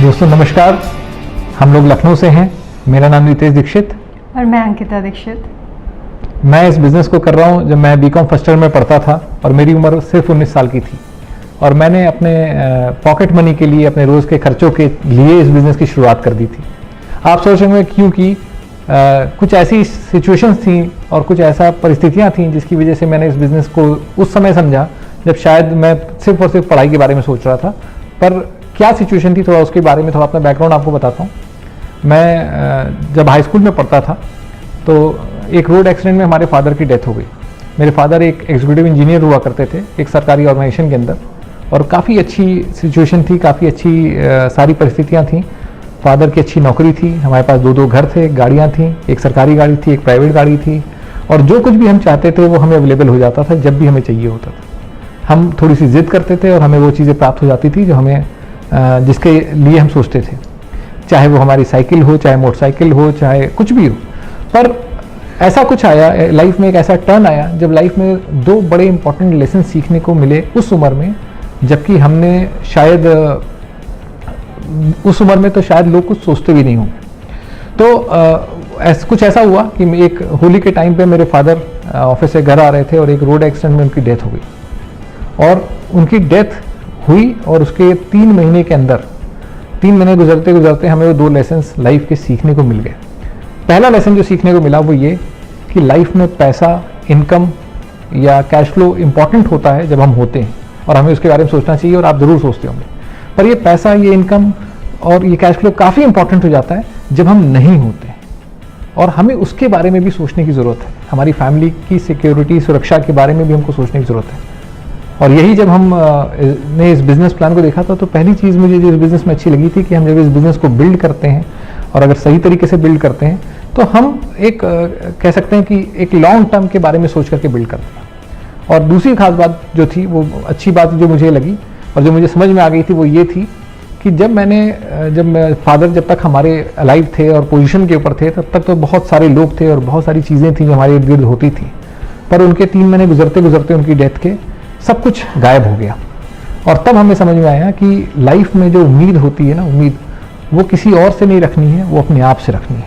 दोस्तों नमस्कार, हम लोग लखनऊ से हैं। मेरा नाम नितेश दीक्षित और मैं अंकिता दीक्षित। मैं इस बिज़नेस को कर रहा हूं जब मैं बीकॉम फर्स्ट ईयर में पढ़ता था और मेरी उम्र सिर्फ 19 साल की थी और मैंने अपने पॉकेट मनी के लिए, अपने रोज़ के खर्चों के लिए इस बिज़नेस की शुरुआत कर दी थी। आप सोच रहे होंगे क्योंकि कुछ ऐसी सिचुएशंस थी और कुछ ऐसा परिस्थितियाँ थी जिसकी वजह से मैंने इस बिज़नेस को उस समय समझा जब शायद मैं सिर्फ और सिर्फ पढ़ाई के बारे में सोच रहा था। पर क्या सिचुएशन थी, थोड़ा उसके बारे में थोड़ा अपना बैकग्राउंड आपको बताता हूँ। मैं जब हाई स्कूल में पढ़ता था तो एक रोड एक्सीडेंट में हमारे फादर की डेथ हो गई। मेरे फादर एक एग्जीक्यूटिव इंजीनियर हुआ करते थे एक सरकारी ऑर्गेनाइजेशन के अंदर और काफ़ी अच्छी सिचुएशन थी, काफ़ी अच्छी सारी परिस्थितियाँ थीं। फादर की अच्छी नौकरी थी, हमारे पास दो घर थे, गाड़ियाँ थीं, एक सरकारी गाड़ी थी, एक प्राइवेट गाड़ी थी और जो कुछ भी हम चाहते थे वो हमें अवेलेबल हो जाता था जब भी हमें चाहिए होता था। हम थोड़ी सी जिद करते थे और हमें वो चीज़ें प्राप्त हो जाती थी जो हमें जिसके लिए हम सोचते थे, चाहे वो हमारी साइकिल हो, चाहे मोटरसाइकिल हो, चाहे कुछ भी हो। पर ऐसा कुछ आया लाइफ में, एक ऐसा टर्न आया जब लाइफ में दो बड़े इंपॉर्टेंट लेसन सीखने को मिले उस उम्र में, जबकि हमने शायद उस उम्र में तो शायद लोग कुछ सोचते भी नहीं होंगे। तो कुछ ऐसा हुआ कि एक होली के टाइम पे मेरे फादर ऑफिस से घर आ रहे थे और एक रोड एक्सीडेंट में उनकी डेथ हो गई और उनकी डेथ हुई और उसके 3 महीने के अंदर, 3 महीने गुजरते गुजरते हमें वो 2 लेसन्स लाइफ के सीखने को मिल गए। पहला लेसन जो सीखने को मिला वो ये कि लाइफ में पैसा, इनकम या कैश फ्लो इंपॉर्टेंट होता है जब हम होते हैं और हमें उसके बारे में सोचना चाहिए और आप ज़रूर सोचते होंगे। पर ये पैसा, ये इनकम और ये कैश फ्लो काफ़ी इंपॉर्टेंट हो जाता है जब हम नहीं होते और हमें उसके बारे में भी सोचने की ज़रूरत है। हमारी फैमिली की सिक्योरिटी, सुरक्षा के बारे में भी हमको सोचने की ज़रूरत है। और यही जब हम ने इस बिज़नेस प्लान को देखा था तो पहली चीज़ मुझे जो इस बिज़नेस में अच्छी लगी थी कि हम जब इस बिज़नेस को बिल्ड करते हैं और अगर सही तरीके से बिल्ड करते हैं तो हम एक कह सकते हैं कि एक लॉन्ग टर्म के बारे में सोच करके बिल्ड करते हैं। और दूसरी खास बात जो थी, वो अच्छी बात जो मुझे लगी और जो मुझे समझ में आ गई थी वो ये थी कि जब फादर जब तक हमारे अलाइव थे और पोजीशन के ऊपर थे तब तक तो बहुत सारे लोग थे और बहुत सारी चीज़ें थी जो हमारे इर्द गिर्द होती थी। पर उनके 3 महीने गुजरते गुजरते उनकी डेथ के सब कुछ गायब हो गया और तब हमें समझ में आया कि लाइफ में जो उम्मीद होती है ना, उम्मीद वो किसी और से नहीं रखनी है, वो अपने आप से रखनी है।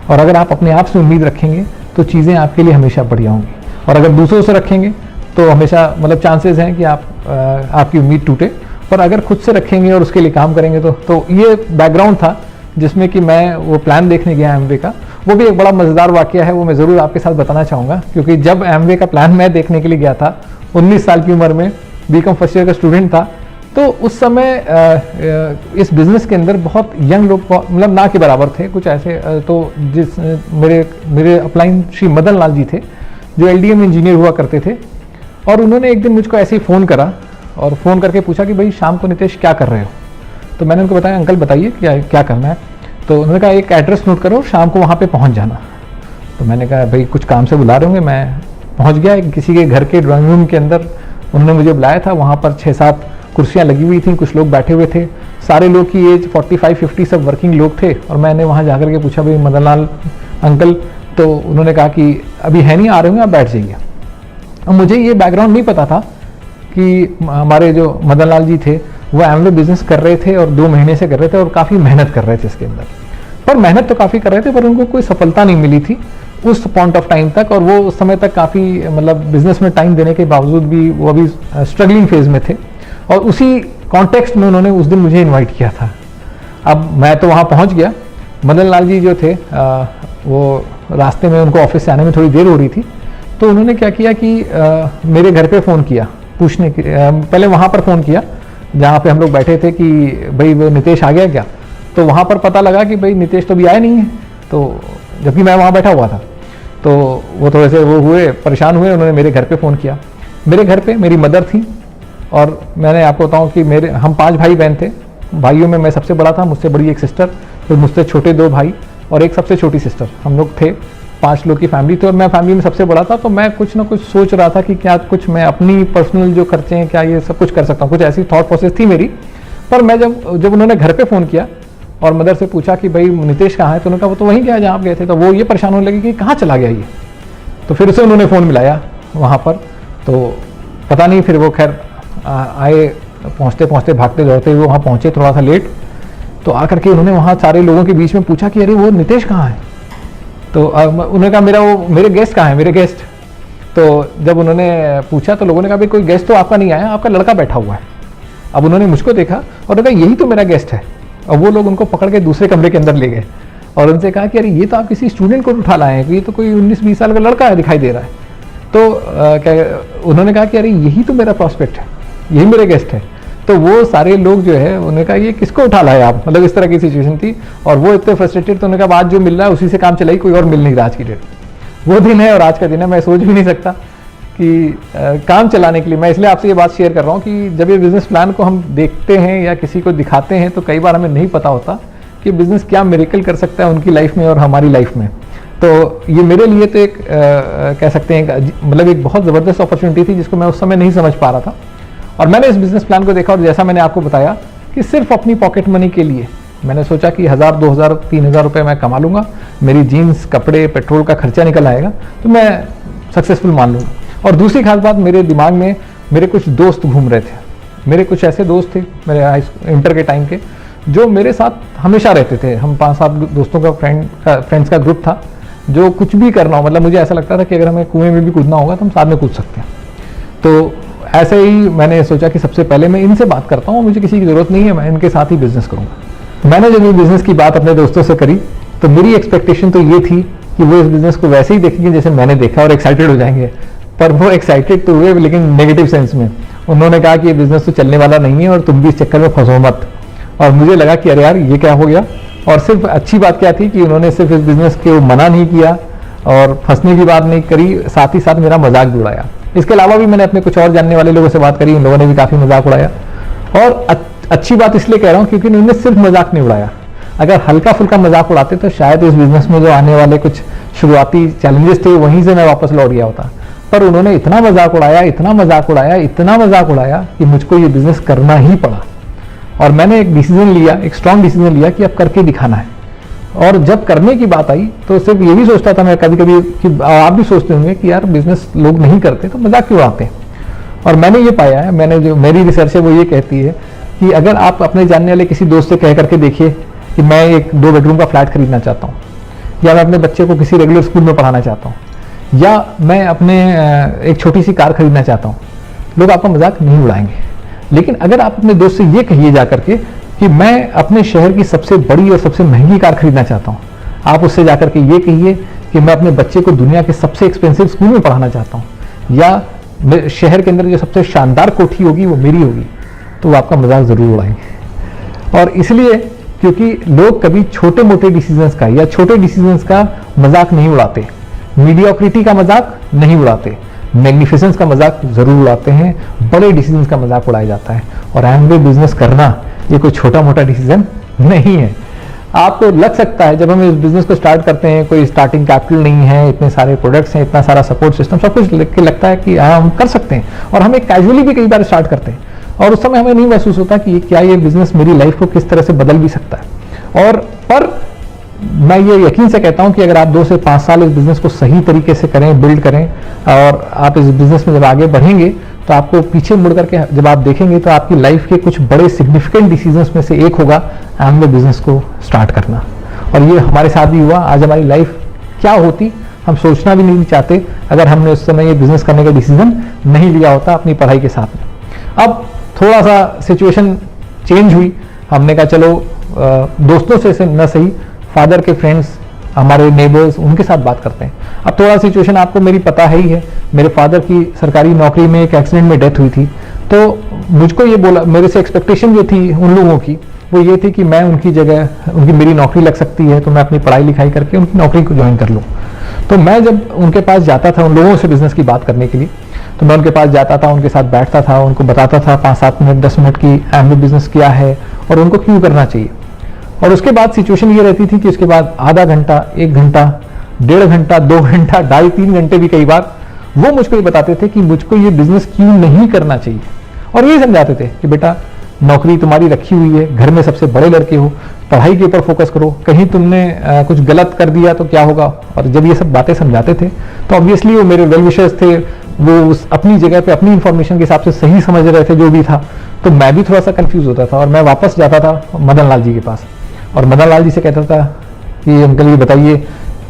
और अगर आप अपने आप से उम्मीद रखेंगे तो चीज़ें आपके लिए हमेशा बढ़िया होंगी और अगर दूसरों से रखेंगे तो हमेशा चांसेस हैं कि आपकी उम्मीद टूटे। पर अगर खुद से रखेंगे और उसके लिए काम करेंगे तो ये बैकग्राउंड था जिसमें कि मैं वो प्लान देखने गया एमवे का। वो भी एक बड़ा मज़ेदार वाक़या है, वो मैं ज़रूर आपके साथ बताना चाहूँगा क्योंकि जब एमवे का प्लान मैं देखने के लिए गया था 19 साल की उम्र में, बीकॉम फर्स्ट ईयर का स्टूडेंट था, तो उस समय इस बिज़नेस के अंदर बहुत यंग लोग ना के बराबर थे कुछ ऐसे। तो जिस मेरे अपलाइन श्री मदन लाल जी थे जो LDM इंजीनियर हुआ करते थे और उन्होंने एक दिन मुझको ऐसे ही फ़ोन करा और फ़ोन करके पूछा कि भाई शाम को नितेश क्या कर रहे हो। तो मैंने उनको बताया अंकल बताइए क्या करना है। तो उन्होंने कहा एक एड्रेस नोट करो, शाम को वहाँ पे पहुँच जाना। तो मैंने कहा भाई कुछ काम से बुला रहे होंगे। मैं पहुँच गया किसी के घर के ड्राइंग रूम के अंदर, उन्होंने मुझे बुलाया था। वहाँ पर 6-7 कुर्सियाँ लगी हुई थी, कुछ लोग बैठे हुए थे, सारे लोग की एज 45-50 सब वर्किंग लोग थे। और मैंने वहाँ जाकर के पूछा भाई मदन लाल अंकल, तो उन्होंने कहा कि अभी है नहीं, आ रहे होंगे, आप बैठ जाइए। अब मुझे ये बैकग्राउंड नहीं पता था कि हमारे जो मदन लाल जी थे वो एमवे बिजनेस कर रहे थे और 2 महीने से कर रहे थे और काफ़ी मेहनत कर रहे थे इसके अंदर। पर मेहनत तो काफ़ी कर रहे थे पर उनको कोई सफलता नहीं मिली थी उस पॉइंट ऑफ टाइम तक। और वो उस समय तक काफ़ी बिजनेस में टाइम देने के बावजूद भी वो अभी स्ट्रगलिंग फेज में थे और उसी कॉन्टेक्स्ट में उन्होंने उस दिन मुझे इनवाइट किया था। अब मैं तो वहाँ पहुँच गया। मदन लाल जी जो थे वो रास्ते में, उनको ऑफिस से आने में थोड़ी देर हो रही थी, तो उन्होंने क्या किया कि मेरे घर पे फ़ोन किया पूछने के, पहले वहाँ पर फ़ोन किया जहाँ पे हम लोग बैठे थे कि भाई वो नितेश आ गया क्या। तो वहाँ पर पता लगा कि भाई नितेश तो अभी आया नहीं है, तो जबकि मैं वहाँ बैठा हुआ था। तो वो थोड़े से परेशान हुए, उन्होंने मेरे घर पे फ़ोन किया। मेरे घर पे मेरी मदर थी और मैंने आपको बताऊँ कि हम 5 भाई बहन थे। भाइयों में मैं सबसे बड़ा था, मुझसे बड़ी एक सिस्टर, फिर मुझसे छोटे 2 भाई और एक सबसे छोटी सिस्टर। हम लोग थे 5 लोग की फैमिली थी और मैं फैमिली में सबसे बड़ा था। तो मैं कुछ ना कुछ सोच रहा था कि क्या कुछ मैं अपनी पर्सनल जो खर्चे हैं क्या ये सब कुछ कर सकता हूँ, कुछ ऐसी थॉट प्रोसेस थी मेरी। पर मैं जब उन्होंने घर पे फ़ोन किया और मदर से पूछा कि भाई नितेश कहाँ है, तो उन्होंने कहा वो तो वहीं गया जहाँ आप गए थे। तो वो ये परेशान होने लगी कि कहाँ चला गया ये। तो फिर उसे उन्होंने फ़ोन मिलाया वहाँ पर, तो पता नहीं फिर वो खैर आए, पहुँचते पहुँचते भागते दौड़ते हुए वहाँ पहुँचे थोड़ा सा लेट। तो आकर के उन्होंने वहाँ सारे लोगों के बीच में पूछा कि अरे वो नितेश कहाँ है। तो उन्होंने कहा मेरे गेस्ट कहाँ है, मेरे गेस्ट। तो जब उन्होंने पूछा तो लोगों ने कहा भाई कोई गेस्ट तो आपका नहीं आया, आपका लड़का बैठा हुआ है। अब उन्होंने मुझको देखा और उन्होंने कहा यही तो मेरा गेस्ट है। और वो लोग उनको पकड़ के दूसरे कमरे के अंदर ले गए और उनसे कहा कि अरे ये तो आप किसी स्टूडेंट को उठा लाए हैं, ये तो कोई 19-20 साल का लड़का है दिखाई दे रहा है। तो उन्होंने कहा कि अरे यही तो मेरा प्रॉस्पेक्ट है, यही मेरे गेस्ट है। तो वो सारे लोग जो है उन्होंने कहा ये किसको उठा लाए आप, मतलब इस तरह की सिचुएशन थी। और वो इतने फ्रस्ट्रेटेड, तो उन्होंने कहा आज जो मिल रहा है उसी से काम चलाई, कोई और मिल नहीं रहा आज की डेट। वो दिन है और आज का दिन है, मैं सोच भी नहीं सकता कि काम चलाने के लिए। मैं इसलिए आपसे ये बात शेयर कर रहा हूँ कि जब ये बिजनेस प्लान को हम देखते हैं या किसी को दिखाते हैं तो कई बार हमें नहीं पता होता कि बिजनेस क्या मिरेकल कर सकता है उनकी लाइफ में और हमारी लाइफ में। तो ये मेरे लिए तो एक कह सकते हैं मतलब एक बहुत ज़बरदस्त अपॉर्चुनिटी थी जिसको मैं उस समय नहीं समझ पा रहा था। और मैंने इस बिजनेस प्लान को देखा और जैसा मैंने आपको बताया कि सिर्फ अपनी पॉकेट मनी के लिए मैंने सोचा कि 1000, 2000, 3000 रुपये मैं कमा लूँगा, मेरी जीन्स, कपड़े, पेट्रोल का खर्चा निकल आएगा तो मैं सक्सेसफुल मान लूँगा। और दूसरी खास बात, मेरे दिमाग में मेरे कुछ दोस्त घूम रहे थे। मेरे कुछ ऐसे दोस्त थे मेरे इंटर के टाइम के जो मेरे साथ हमेशा रहते थे। हम 5-7 दोस्तों का फ्रेंड्स का ग्रुप था जो कुछ भी करना हो, मतलब मुझे ऐसा लगता था कि अगर हमें कुएं में भी कूदना होगा तो हम साथ में कूद सकते हैं। तो ऐसे ही मैंने सोचा कि सबसे पहले मैं इनसे बात करता हूँ, मुझे किसी की ज़रूरत नहीं है, मैं इनके साथ ही बिजनेस करूँगा। मैंने जब ये बिज़नेस की बात अपने दोस्तों से करी तो मेरी एक्सपेक्टेशन तो ये थी कि वो इस बिज़नेस को वैसे ही देखेंगे जैसे मैंने देखा और एक्साइटेड हो जाएंगे। पर वो एक्साइटेड तो हुए लेकिन नेगेटिव सेंस में। उन्होंने कहा कि ये बिज़नेस तो चलने वाला नहीं है और तुम भी इस चक्कर में फंसो मत। और मुझे लगा कि अरे यार ये क्या हो गया। और सिर्फ अच्छी बात क्या थी कि उन्होंने सिर्फ इस बिज़नेस के मना नहीं किया और फंसने की बात नहीं करी, साथ ही साथ मेरा मजाक भी उड़ाया। इसके अलावा भी मैंने अपने कुछ और जानने वाले लोगों से बात करी, उन लोगों ने भी काफ़ी मजाक उड़ाया। और अच्छी बात इसलिए कह रहा हूँ क्योंकि उन्होंने सिर्फ मजाक नहीं उड़ाया। अगर हल्का फुल्का मजाक उड़ाते तो शायद इस बिज़नेस में जो आने वाले कुछ शुरुआती चैलेंजेस थे वहीं से मैं वापस लौट गया होता। पर उन्होंने इतना मजाक उड़ाया, इतना मजाक उड़ाया, इतना मजाक उड़ाया कि मुझको ये बिज़नेस करना ही पड़ा। और मैंने एक डिसीजन लिया, एक स्ट्रॉन्ग डिसीजन लिया कि अब करके दिखाना है। और जब करने की बात आई तो सिर्फ ये भी सोचता था मैं कभी कभी कि आप भी सोचते होंगे कि यार बिजनेस लोग नहीं करते तो मजाक क्यों उड़ाते हैं। और मैंने ये पाया है, मैंने जो मेरी रिसर्च है वो ये कहती है कि अगर आप अपने जानने वाले किसी दोस्त से कह करके देखिए कि मैं एक 2 बेडरूम का फ्लैट खरीदना चाहता हूँ, या मैं अपने बच्चे को किसी रेगुलर स्कूल में पढ़ाना चाहता हूँ, या मैं अपने एक छोटी सी कार खरीदना चाहता हूँ, लोग आपका मजाक नहीं उड़ाएंगे। लेकिन अगर आप अपने दोस्त से ये कहिए जा करके कि मैं अपने शहर की सबसे बड़ी और सबसे महंगी कार खरीदना चाहता हूँ, आप उससे जाकर के ये कहिए कि मैं अपने बच्चे को दुनिया के सबसे एक्सपेंसिव स्कूल में पढ़ाना चाहता हूँ, या शहर के अंदर जो सबसे शानदार कोठी होगी वो मेरी होगी, तो वो आपका मजाक ज़रूर उड़ाएंगे। और इसलिए क्योंकि लोग कभी छोटे मोटे डिसीजंस का या छोटे डिसीजंस का मजाक नहीं उड़ाते, मीडियोक्रिटी का मजाक नहीं उड़ाते, मैग्निफिसेंस का मजाक जरूर उड़ाते हैं, बड़े डिसीजंस का मजाक उड़ाया जाता है। और एमवे बिजनेस करना ये कोई छोटा मोटा डिसीजन नहीं है। आपको लग सकता है जब हम इस बिजनेस को स्टार्ट करते हैं कोई स्टार्टिंग कैपिटल नहीं है, इतने सारे प्रोडक्ट्स हैं, इतना सारा सपोर्ट सिस्टम, सब कुछ लगता है कि हम कर सकते हैं। और हम एक कैजुअली भी कई बार स्टार्ट करते हैं और उस समय हमें नहीं महसूस होता कि क्या ये बिजनेस मेरी लाइफ को किस तरह से बदल भी सकता है। और पर मैं ये यकीन से कहता हूं कि अगर आप 2 से 5 साल इस बिजनेस को सही तरीके से करें, बिल्ड करें, और आप इस बिजनेस में जब आगे बढ़ेंगे तो आपको पीछे मुड़ करके जब आप देखेंगे तो आपकी लाइफ के कुछ बड़े सिग्निफिकेंट डिसीजंस में से एक होगा एमवे बिजनेस को स्टार्ट करना। और ये हमारे साथ भी हुआ। आज हमारी लाइफ क्या होती हम सोचना भी नहीं चाहते अगर हमने उस समय ये बिजनेस करने का डिसीजन नहीं लिया होता अपनी पढ़ाई के साथ में। अब थोड़ा सा सिचुएशन चेंज हुई, हमने कहा चलो दोस्तों से न सही फादर के फ्रेंड्स, हमारे नेबर्स, उनके साथ बात करते हैं। अब थोड़ा सिचुएशन आपको मेरी पता है ही है, मेरे फादर की सरकारी नौकरी में एक एक्सीडेंट में डेथ हुई थी। तो मुझको ये बोला, मेरे से एक्सपेक्टेशन जो थी उन लोगों की वो ये थी कि मैं उनकी जगह, उनकी मेरी नौकरी लग सकती है तो मैं अपनी पढ़ाई लिखाई करके उनकी नौकरी को ज्वाइन कर लूँ। तो मैं जब उनके पास जाता था उन लोगों से बिजनेस की बात करने के लिए, तो मैं उनके पास जाता था, उनके साथ बैठता था, उनको बताता था 5-7 मिनट 10 मिनट की एमवे बिजनेस क्या है और उनको क्यों करना चाहिए। और उसके बाद सिचुएशन ये रहती थी कि उसके बाद आधा घंटा, 1 घंटा, 1.5 घंटा, 2 घंटा, 2.5-3 घंटे भी कई बार वो मुझको ये बताते थे कि मुझको ये बिजनेस क्यों नहीं करना चाहिए। और ये समझाते थे कि बेटा नौकरी तुम्हारी रखी हुई है, घर में सबसे बड़े लड़के हो, पढ़ाई के ऊपर फोकस करो, कहीं तुमने कुछ गलत कर दिया तो क्या होगा। और जब ये सब बातें समझाते थे तो ऑब्वियसली वो मेरे वेल विशर्स थे, वो उस अपनी जगह पे अपनी इंफॉर्मेशन के हिसाब से सही समझ रहे थे जो भी था। तो मैं भी थोड़ा सा कंफ्यूज होता था और मैं वापस जाता था मदन लाल जी के पास। और मदन लाल जी से कहता था कि अंकल ये बताइए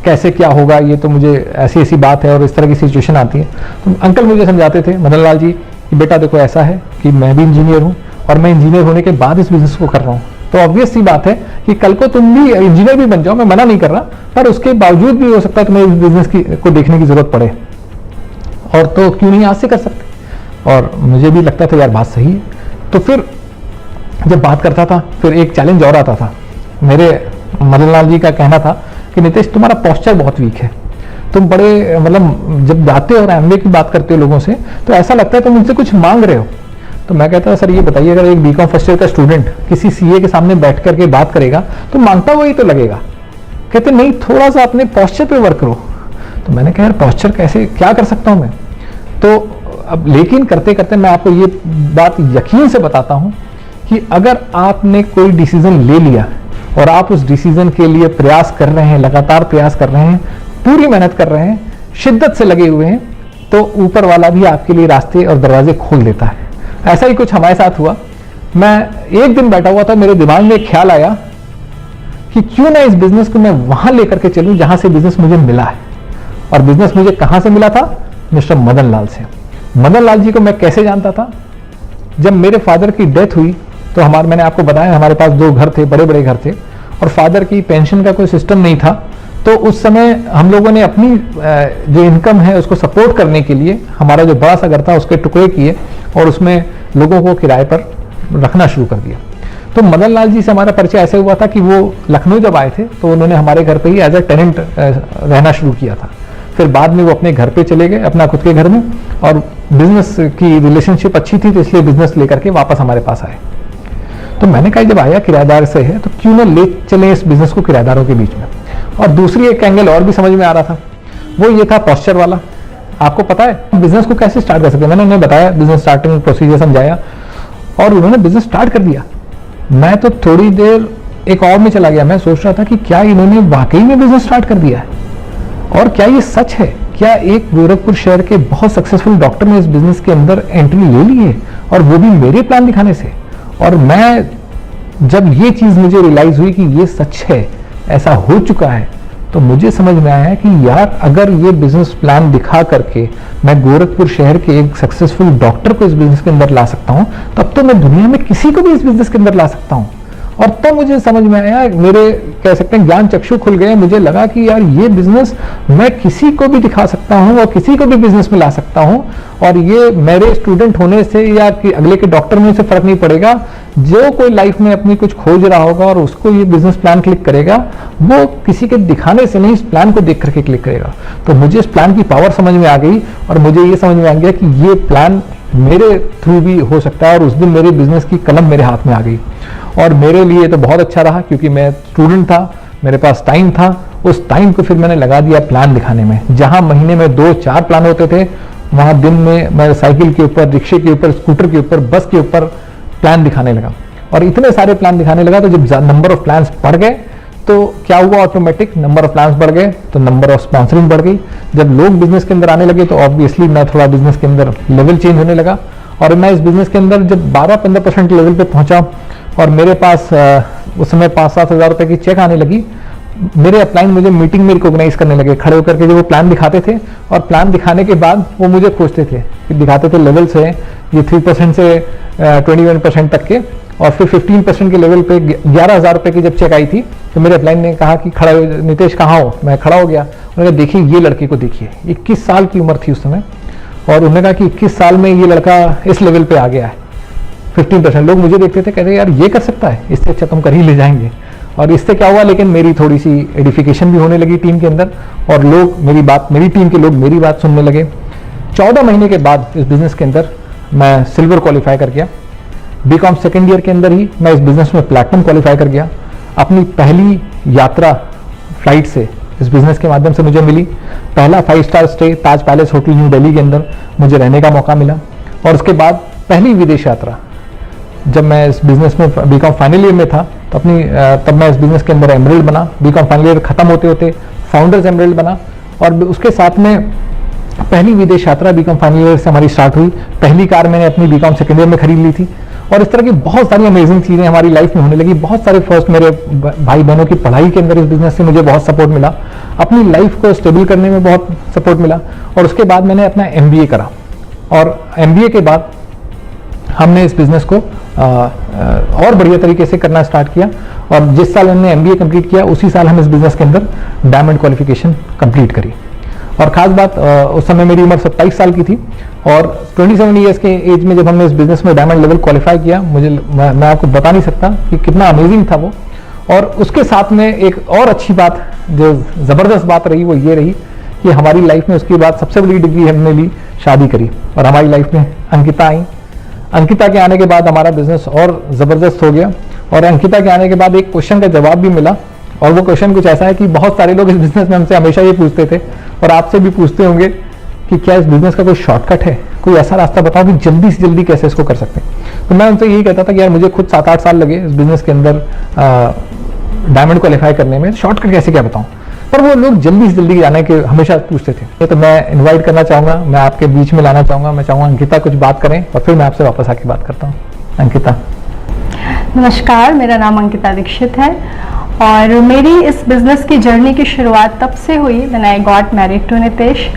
कैसे क्या होगा, ये तो मुझे ऐसी ऐसी बात है और इस तरह की सिचुएशन आती है। तो अंकल मुझे समझाते थे मदन लाल जी कि बेटा देखो ऐसा है कि मैं भी इंजीनियर हूँ और मैं इंजीनियर होने के बाद इस बिजनेस को कर रहा हूँ, तो ऑब्वियस सी बात है कि कल को तुम भी इंजीनियर भी बन जाओ, मैं मना नहीं कर रहा, पर उसके बावजूद भी हो सकता है तुम्हें इस बिजनेस को देखने की जरूरत पड़े, और तो क्यों नहीं आज से कर सकते। और मुझे भी लगता था यार बात सही है। तो फिर जब बात करता था फिर एक चैलेंज और आता था। मेरे मदन लाल जी का कहना था कि नितेश तुम्हारा पोस्चर बहुत वीक है, तुम बड़े मतलब जब जाते हो और एमबीए की बात करते हो लोगों से तो ऐसा लगता है तुम उनसे कुछ मांग रहे हो। तो मैं कहता सर ये बताइए अगर एक बीकॉम फर्स्ट ईयर का स्टूडेंट किसी सीए के सामने बैठ करके बात करेगा तो मांगता वही तो लगेगा। कहते नहीं थोड़ा सा अपने पोस्चर पे वर्क करो। तो मैंने कहा यार पोस्चर कैसे क्या कर सकता हूं मैं। तो अब लेकिन करते करते मैं आपको ये बात यकीन से बताता हूं कि अगर आपने कोई डिसीजन ले लिया और आप उस डिसीजन के लिए प्रयास कर रहे हैं, लगातार प्रयास कर रहे हैं, पूरी मेहनत कर रहे हैं, शिद्दत से लगे हुए हैं, तो ऊपर वाला भी आपके लिए रास्ते और दरवाजे खोल देता है। ऐसा ही कुछ हमारे साथ हुआ। मैं एक दिन बैठा हुआ था, मेरे दिमाग में एक ख्याल आया कि क्यों ना इस बिजनेस को मैं वहां लेकर के चलूं जहां से बिजनेस मुझे मिला है। और बिजनेस मुझे कहां से मिला था? मिस्टर मदन लाल से। मदन लाल जी को मैं कैसे जानता था? जब मेरे फादर की डेथ हुई तो मैंने आपको बताया हमारे पास 2 घर थे, बड़े बड़े घर थे, और फादर की पेंशन का कोई सिस्टम नहीं था। तो उस समय हम लोगों ने अपनी जो इनकम है उसको सपोर्ट करने के लिए हमारा जो बड़ा सा घर था उसके टुकड़े किए और उसमें लोगों को किराए पर रखना शुरू कर दिया। तो मदन लाल जी से हमारा परिचय ऐसे हुआ था कि वो लखनऊ जब आए थे तो उन्होंने हमारे घर पे ही एज ए टेनेंट रहना शुरू किया था। फिर बाद में वो अपने घर पे चले गए, अपना खुद के घर में, और बिजनेस की रिलेशनशिप अच्छी थी तो इसलिए बिजनेस लेकर के वापस हमारे पास आए। तो मैंने कहा जब आया किराएदार से है तो क्यों ना ले चले इस बिजनेस को किराएदारों के बीच में। और दूसरी एक एंगल और भी समझ में आ रहा था, वो ये था पोस्चर वाला। आपको पता है बिजनेस को कैसे स्टार्ट कर सकते हैं? मैंने उन्हें बताया, बिजनेस स्टार्टिंग प्रोसीजर समझाया और उन्होंने बिजनेस स्टार्ट कर दिया। मैं तो थोड़ी देर एक और में चला गया, मैं सोच रहा था कि क्या इन्होंने वाकई में बिजनेस स्टार्ट कर दिया है और क्या ये सच है? क्या एक गोरखपुर शहर के बहुत सक्सेसफुल डॉक्टर ने इस बिजनेस के अंदर एंट्री ले ली है, और वो भी मेरे प्लान दिखाने से। और मैं जब ये चीज मुझे रियलाइज हुई कि ये सच है, ऐसा हो चुका है, तो मुझे समझ में आया कि यार अगर ये बिजनेस प्लान दिखा करके मैं गोरखपुर शहर के एक सक्सेसफुल डॉक्टर को इस बिजनेस के अंदर ला सकता हूं, तब तो मैं दुनिया में किसी को भी इस बिजनेस के अंदर ला सकता हूं। और तब मुझे समझ में आया, मेरे कह सकते हैं ज्ञान चक्षु खुल गए। मुझे लगा कि यार ये बिजनेस मैं किसी को भी दिखा सकता हूं और किसी को भी बिजनेस में ला सकता हूं, और ये मेरे स्टूडेंट होने से या कि अगले के डॉक्टर होने से फर्क नहीं पड़ेगा। जो कोई लाइफ में अपनी कुछ खोज रहा होगा और उसको ये बिजनेस प्लान क्लिक करेगा, वो किसी के दिखाने से नहीं, इस प्लान को देख करके क्लिक करेगा। तो मुझे इस प्लान की पावर समझ में आ गई और मुझे ये समझ में आ गया कि ये प्लान मेरे थ्रू भी हो सकता है। और उस दिन मेरे बिजनेस की कलम मेरे हाथ में आ गई और मेरे लिए तो बहुत अच्छा रहा, क्योंकि मैं स्टूडेंट था, मेरे पास टाइम था। उस टाइम को फिर मैंने लगा दिया प्लान दिखाने में। जहां महीने में 2-4 प्लान होते थे, वहां दिन में मैं साइकिल के ऊपर, रिक्शे के ऊपर, स्कूटर के ऊपर, बस के ऊपर प्लान दिखाने लगा। और इतने सारे प्लान दिखाने लगा तो जब नंबर ऑफ प्लान्स बढ़ गए तो क्या हुआ, ऑटोमेटिक नंबर ऑफ प्लान्स बढ़ गए तो नंबर ऑफ स्पॉन्सरिंग बढ़ गई। जब लोग बिजनेस के अंदर आने लगे तो ऑब्वियसली मैं थोड़ा बिजनेस के अंदर लेवल चेंज होने लगा। और मैं इस बिजनेस के अंदर जब 12-15% लेवल पे पहुंचा और मेरे पास उस समय 5-7 हज़ार रुपए की चेक आने लगी, मेरे अपलाइन मुझे मीटिंग में रिकॉग्नाइज करने लगे, खड़े होकर के जो वो प्लान दिखाते थे। और प्लान दिखाने के बाद वो मुझे खोजते थे, दिखाते थे लेवल से ये 3% से 21% तक के, और फिर 15% के लेवल पे 11,000 रुपए की जब चेक आई थी तो मेरे अपलाइन ने कहा कि खड़ा नितेश कहाँ हो? मैं खड़ा हो गया। उन्होंने कहा देखिए ये लड़के को देखिए, 21 साल की उम्र थी उस समय, और उन्होंने कहा कि 21 साल में ये लड़का इस लेवल पे आ गया है। 15% लोग मुझे देखते थे, कहते यार ये कर सकता है, इससे अच्छा तुम कर ही ले जाएंगे। और इससे क्या हुआ, लेकिन मेरी थोड़ी सी एडिफिकेशन भी होने लगी टीम के अंदर, और लोग मेरी टीम के लोग मेरी बात सुनने लगे। 14 महीने के बाद इस बिजनेस के अंदर मैं सिल्वर क्वालिफाई कर गया। बीकॉम सेकेंड ईयर के अंदर ही मैं इस बिजनेस में प्लैटिनम क्वालिफाई कर गया। अपनी पहली यात्रा फ्लाइट से इस बिजनेस के माध्यम से मुझे मिली। पहला 5 स्टार स्टे ताज पैलेस होटल न्यू दिल्ली के अंदर मुझे रहने का मौका मिला। और उसके बाद पहली विदेश यात्रा, जब मैं इस बिजनेस में बीकॉम फाइनल ईयर में था तो तब मैं इस बिजनेस के अंदर एमरल्ड बना। बीकॉम फाइनल ईयर खत्म होते होते फाउंडर्स एमरल्ड बना, और उसके साथ में पहली विदेश यात्रा बीकॉम फाइनल ईयर से हमारी स्टार्ट हुई। पहली कार मैंने अपनी बीकॉम सेकेंड ईयर में खरीद ली थी, और इस तरह की बहुत सारी अमेजिंग चीज़ें हमारी लाइफ में होने लगी। बहुत सारे फर्स्ट मेरे भाई बहनों की पढ़ाई के अंदर इस बिजनेस से मुझे बहुत सपोर्ट मिला, अपनी लाइफ को स्टेबल करने में बहुत सपोर्ट मिला। और उसके बाद मैंने अपना MBA करा और MBA के बाद हमने इस बिजनेस को और बढ़िया तरीके से करना स्टार्ट किया। और जिस साल हमने MBA कंप्लीट किया उसी साल हम इस बिजनेस के अंदर डायमंड क्वालिफिकेशन कंप्लीट करी। और खास बात उस समय मेरी उम्र 27 साल की थी और 27 ईयर्स के एज में जब हमने इस बिजनेस में डायमंड लेवल क्वालिफाई किया, मैं आपको बता नहीं सकता कि कितना अमेजिंग था वो। और उसके साथ में एक और अच्छी बात जो ज़बरदस्त बात रही वो ये रही कि हमारी लाइफ में उसके बाद सबसे बड़ी डिग्री हमने ली, शादी करी और हमारी लाइफ में अंकिता आई। अंकिता के आने के बाद हमारा बिजनेस और ज़बरदस्त हो गया। और अंकिता के आने के बाद एक क्वेश्चन का जवाब भी मिला और वो क्वेश्चन कुछ ऐसा है कि बहुत सारे लोग इस बिजनेस में हमसे हमेशा ये पूछते थे और आपसे भी पूछते होंगे कि क्या इस बिजनेस का कोई शॉर्टकट है, कोई ऐसा रास्ता बताओ कि जल्दी से जल्दी कैसे इसको कर सकते हैं। तो मैं उनसे यही कहता था कि यार मुझे खुद 7-8 साल लगे इस बिजनेस के अंदर डायमंड क्वालिफाई करने में, शॉर्टकट कैसे क्या बताऊं। पर वो लोग जल्दी से जल्दी जाने के हमेशा पूछते थे। तो मैं इन्वाइट करना चाहूंगा, मैं आपके बीच में लाना चाहूंगा, मैं चाहूंगा अंकिता कुछ बात करें और फिर मैं आपसे वापस आके बात करता हूँ। अंकिता। नमस्कार, मेरा नाम अंकिता दीक्षित है और मेरी इस बिज़नेस की जर्नी की शुरुआत तब से हुई when I got married to Nitesh.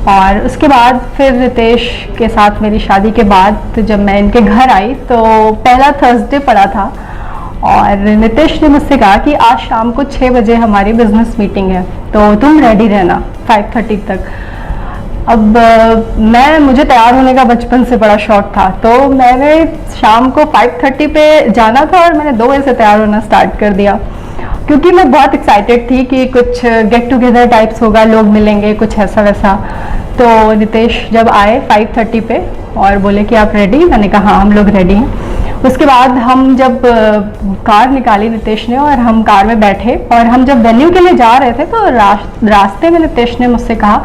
और उसके बाद फिर नितेश के साथ मेरी शादी के बाद जब मैं इनके घर आई तो पहला थर्सडे पड़ा था और नितेश ने मुझसे कहा कि आज शाम को 6 बजे हमारी बिजनेस मीटिंग है तो तुम रेडी रहना 5:30 तक। अब मुझे तैयार होने का बचपन से बड़ा शौक था तो मैंने शाम को 5:30 पे जाना था और मैंने 2 बजे से तैयार होना स्टार्ट कर दिया क्योंकि मैं बहुत एक्साइटेड थी कि कुछ गेट टुगेदर टाइप्स होगा, लोग मिलेंगे, कुछ ऐसा वैसा। तो नितेश जब आए 5:30 पे और बोले कि आप रेडी, मैंने कहा हाँ हम लोग रेडी हैं। उसके बाद हम जब कार निकाली नितेश ने और हम कार में बैठे और हम जब वेन्यू के लिए जा रहे थे तो रास्ते में नितेश ने मुझसे कहा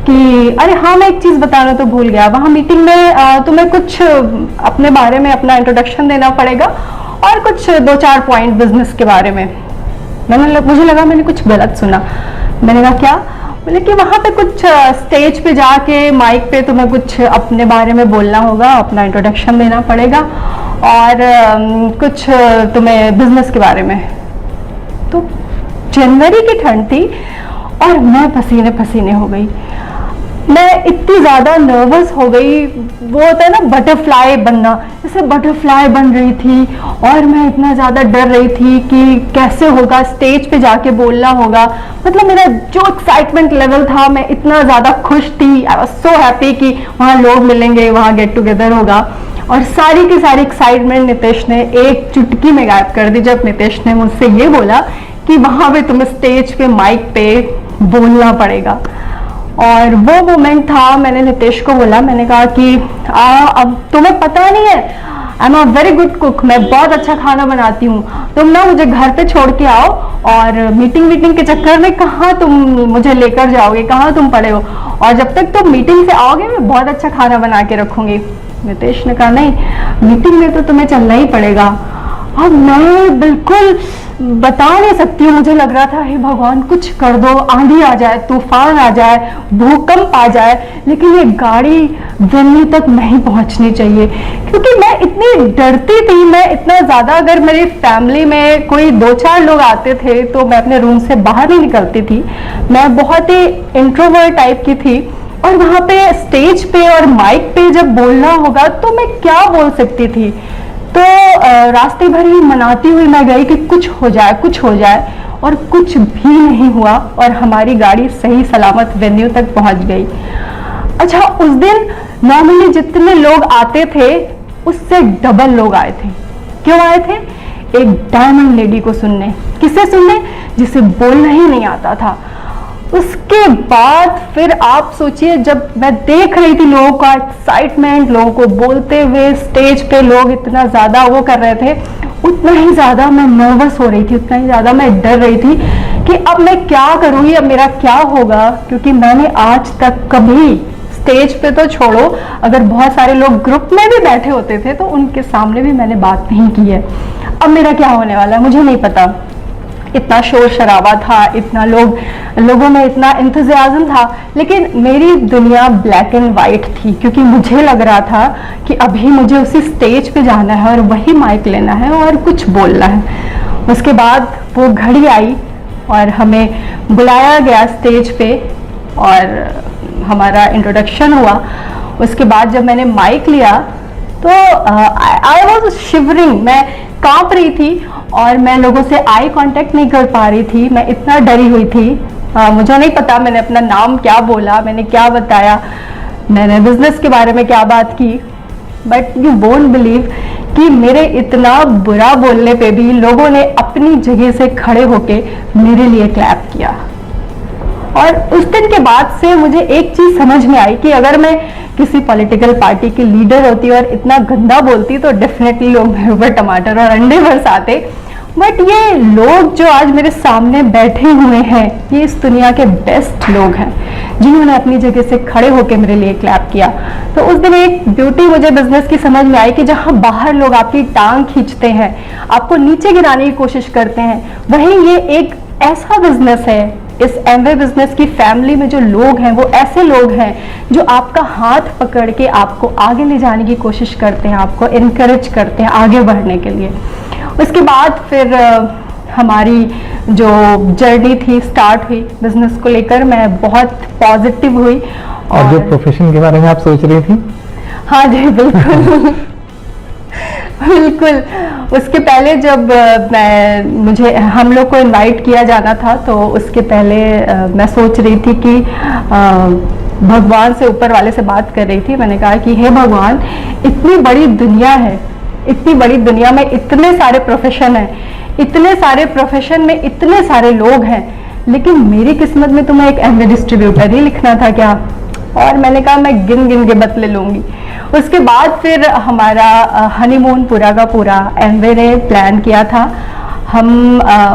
कि अरे हाँ मैं एक चीज़ बताना तो भूल गया, वहाँ मीटिंग में तुम्हें कुछ अपने बारे में अपना इंट्रोडक्शन देना पड़ेगा और कुछ 2-4 पॉइंट बिजनेस के बारे में। मुझे लगा मैंने कुछ गलत सुना। मैंने कहा क्या? बोले कि वहाँ पे कुछ स्टेज पे जाके माइक पे तुम्हें कुछ अपने बारे में बोलना होगा, अपना इंट्रोडक्शन देना पड़ेगा और कुछ तुम्हें बिजनेस के बारे में। तो जनवरी की ठंड थी और मैं पसीने पसीने हो गई। मैं इतनी ज़्यादा नर्वस हो गई, वो होता है ना बटरफ्लाई बनना, जैसे बटरफ्लाई बन रही थी और मैं इतना ज़्यादा डर रही थी कि कैसे होगा, स्टेज पे जाके बोलना होगा। मतलब मेरा जो एक्साइटमेंट लेवल था, मैं इतना ज़्यादा खुश थी, आई वाज सो हैप्पी कि वहाँ लोग मिलेंगे, वहाँ गेट टुगेदर होगा। और सारी की सारी एक्साइटमेंट नितेश ने एक चुटकी में गायब कर दी जब नितेश ने मुझसे ये बोला कि वहाँ पे तुम्हें स्टेज पे माइक पे बोलना पड़ेगा। और वो मोमेंट था, मैंने नितेश को बोला, मैंने कहा कि अब तुम्हें पता नहीं है, I am a very good cook, मैं बहुत अच्छा खाना बनाती हूँ, तुम ना मुझे घर पे छोड़ के आओ और मीटिंग के चक्कर में कहाँ तुम मुझे लेकर जाओगे, कहाँ तुम पड़े हो, और जब तक तुम मीटिंग से आओगे मैं बहुत अच्छा खाना बना के रखूंगी। नितेश ने कहा नहीं, मीटिंग में तो तुम्हें चलना ही पड़ेगा। अब मैं बिल्कुल बता नहीं सकती हूँ, मुझे लग रहा था हे भगवान कुछ कर दो, आंधी आ जाए, तूफान आ जाए, भूकंप आ जाए, लेकिन ये गाड़ी वेन्यू तक नहीं पहुंचनी चाहिए क्योंकि मैं इतनी डरती थी। मैं इतना ज़्यादा, अगर मेरी फैमिली में कोई 2-4 लोग आते थे तो मैं अपने रूम से बाहर नहीं निकलती थी। मैं बहुत ही इंट्रोवर्ट टाइप की थी और वहाँ पे स्टेज पे और माइक पे जब बोलना होगा तो मैं क्या बोल सकती थी। तो रास्ते भर ही मनाती हुई मैं गई कि कुछ हो जाए और कुछ भी नहीं हुआ और हमारी गाड़ी सही सलामत वेन्यू तक पहुंच गई। अच्छा, उस दिन नॉर्मली जितने लोग आते थे उससे डबल लोग आए थे। क्यों आए थे? एक डायमंड लेडी को सुनने। किसे सुनने? जिसे बोलना ही नहीं आता था। उसके बाद फिर आप सोचिए, जब मैं देख रही थी लोगों का एक्साइटमेंट, लोगों को बोलते हुए स्टेज पे लोग इतना ज़्यादा वो कर रहे थे, उतना ही ज़्यादा मैं नर्वस हो रही थी, उतना ही ज़्यादा मैं डर रही थी कि अब मैं क्या करूँगी, अब मेरा क्या होगा। क्योंकि मैंने आज तक कभी स्टेज पे तो छोड़ो, अगर बहुत सारे लोग ग्रुप में भी बैठे होते थे तो उनके सामने भी मैंने बात नहीं की है। अब मेरा क्या होने वाला है मुझे नहीं पता। इतना शोर शराबा था, इतना लोगों में इतना इंतज़ाज़म था, लेकिन मेरी दुनिया ब्लैक एंड वाइट थी, क्योंकि मुझे लग रहा था कि अभी मुझे उसी स्टेज पे जाना है और वही माइक लेना है और कुछ बोलना है। उसके बाद वो घड़ी आई और हमें बुलाया गया स्टेज पे और हमारा इंट्रोडक्शन हुआ। उसके बाद जब मैंने माइक लिया तो आई वॉज शिवरिंग, मैं कांप रही थी और मैं लोगों से आई कांटेक्ट नहीं कर पा रही थी, मैं इतना डरी हुई थी। मुझे नहीं पता मैंने अपना नाम क्या बोला, मैंने क्या बताया, मैंने बिजनेस के बारे में क्या बात की, बट यू वोंट बिलीव कि मेरे इतना बुरा बोलने पे भी लोगों ने अपनी जगह से खड़े होके मेरे लिए क्लैप किया। और उस दिन के बाद से मुझे एक चीज समझ में आई कि अगर मैं किसी पॉलिटिकल पार्टी की लीडर होती और इतना गंदा बोलती तो डेफिनेटली लोग मेरे ऊपर टमाटर और अंडे बरसाते, बट ये लोग जो आज मेरे सामने बैठे हुए हैं, ये इस दुनिया के बेस्ट लोग हैं जिन्होंने अपनी जगह से खड़े होकर मेरे लिए क्लैप किया। तो उस दिन एक ब्यूटी मुझे बिजनेस की समझ में आई कि जहां बाहर लोग आपकी टांग खींचते हैं, आपको नीचे गिराने की कोशिश करते हैं, वहीं ये एक ऐसा बिजनेस है, इस एमवे बिजनेस की फैमिली में जो लोग हैं वो ऐसे लोग हैं जो आपका हाथ पकड़ के आपको आगे ले जाने की कोशिश करते हैं, आपको इनकरेज करते हैं आगे बढ़ने के लिए। उसके बाद फिर हमारी जो जर्नी थी स्टार्ट हुई बिजनेस को लेकर, मैं बहुत पॉजिटिव हुई। और जो प्रोफेशन के बारे में आप सोच रही थी? हाँ जी बिल्कुल बिल्कुल। उसके पहले जब मुझे हम लोग को इनवाइट किया जाना था तो उसके पहले मैं सोच रही थी कि भगवान से, ऊपर वाले से बात कर रही थी। मैंने कहा कि हे भगवान, इतनी बड़ी दुनिया है, इतनी बड़ी दुनिया में इतने सारे प्रोफेशन हैं, इतने सारे प्रोफेशन में इतने सारे लोग हैं, लेकिन मेरी किस्मत में तुम्हें एक एमवे डिस्ट्रीब्यूटर ही लिखना था क्या? और मैंने कहा मैं गिन गिन के बदले लूंगी। उसके बाद फिर हमारा हनीमून पूरा का पूरा एमवे ने प्लान किया था। हम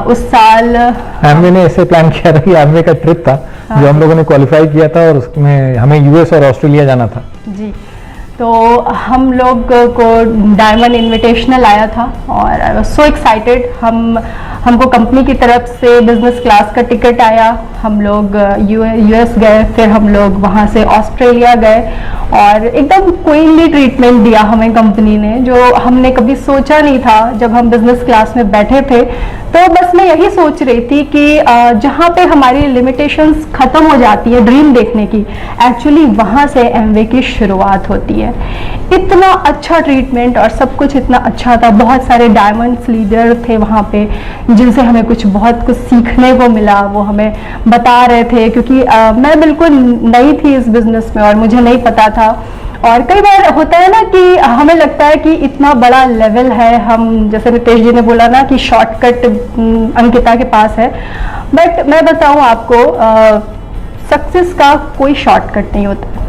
उस साल एमवे ने ऐसे प्लान किया था कि एमवे का ट्रिप था जो हम लोगों ने क्वालिफाई किया था और उसमें हमें यूएस और ऑस्ट्रेलिया जाना था जी। तो हम लोग को डायमंड इनविटेशनल आया था और आई वाज सो एक्साइटेड। हमको कंपनी की तरफ से बिजनेस क्लास का टिकट आया, हम लोग यूएस गए, फिर हम लोग वहाँ से ऑस्ट्रेलिया गए और एकदम क्वीनली ट्रीटमेंट दिया हमें कंपनी ने, जो हमने कभी सोचा नहीं था। जब हम बिजनेस क्लास में बैठे थे तो बस मैं यही सोच रही थी कि जहाँ पे हमारी लिमिटेशंस खत्म हो जाती है ड्रीम देखने की, एक्चुअली वहाँ से एमवे की शुरुआत होती है। इतना अच्छा ट्रीटमेंट और सब कुछ इतना अच्छा था, बहुत सारे डायमंड्स लीडर थे वहाँ पे जिनसे हमें बहुत कुछ सीखने को मिला। वो हमें बता रहे थे, क्योंकि मैं बिल्कुल नई थी इस बिजनेस में और मुझे नहीं पता था। और कई बार होता है ना कि हमें लगता है कि इतना बड़ा लेवल है, हम जैसे रितेश जी ने बोला ना कि शॉर्टकट अंकिता के पास है, बट मैं बताऊं आपको, सक्सेस का कोई शॉर्टकट नहीं होता।